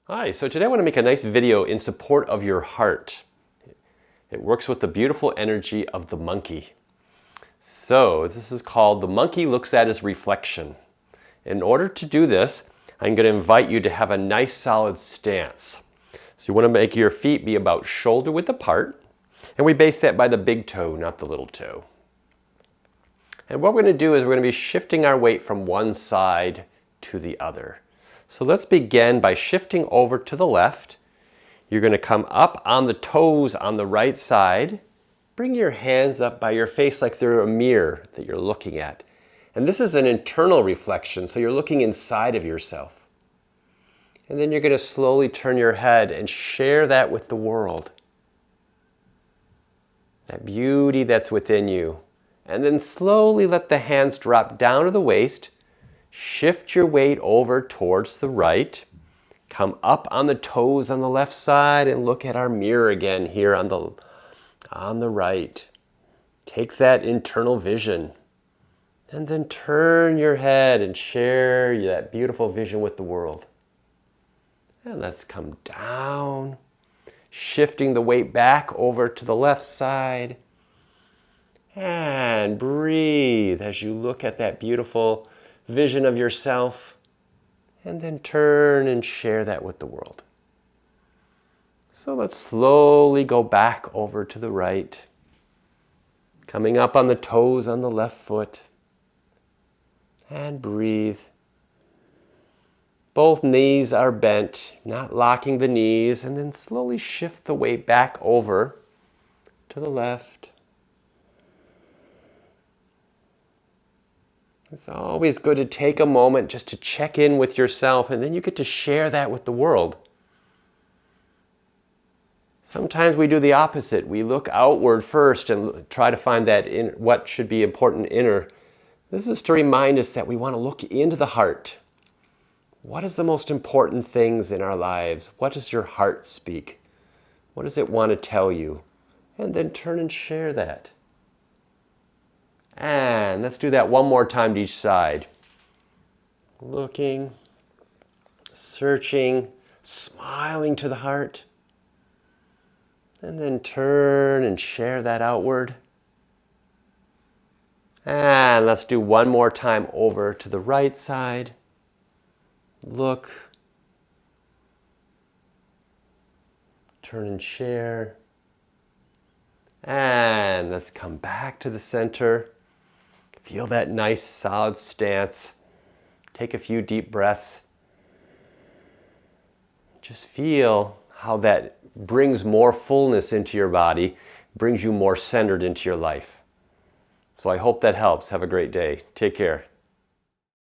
Hi, so today I want to make a nice video in support of your heart. It works with the beautiful energy of the monkey. So this is called The Monkey Looks at His Reflection. In order to do this, I'm going to invite you to have a nice solid stance. So you want to make your feet be about shoulder width apart, and we base that by the big toe, not the little toe. And what we're going to do is we're going to be shifting our weight from one side to the other. So let's begin by shifting over to the left. You're going to come up on the toes on the right side. Bring your hands up by your face like they're a mirror that you're looking at. And this is an internal reflection, so you're looking inside of yourself. And then you're going to slowly turn your head and share that with the world. That beauty that's within you. And then slowly let the hands drop down to the waist. Shift your weight over towards the right. Come up on the toes on the left side and look at our mirror again here on the right. Take that internal vision. And then turn your head and share that beautiful vision with the world. And let's come down. Shifting the weight back over to the left side. And breathe as you look at that beautiful vision of yourself, and then turn and share that with the world. So let's slowly go back over to the right, coming up on the toes on the left foot, and breathe. Both knees are bent, not locking the knees, and then slowly shift the weight back over to the left. It's always good to take a moment just to check in with yourself, and then you get to share that with the world. Sometimes we do the opposite. We look outward first and try to find that in what should be important inner. This is to remind us that we want to look into the heart. What is the most important things in our lives? What does your heart speak? What does it want to tell you? And then turn and share that. And let's do that one more time to each side. Looking, searching, smiling to the heart. And then turn and share that outward. And let's do one more time over to the right side. Look. Turn and share. And let's come back to the center. Feel that nice solid stance. Take a few deep breaths. Just feel how that brings more fullness into your body, brings you more centered into your life. So I hope that helps. Have a great day. Take care.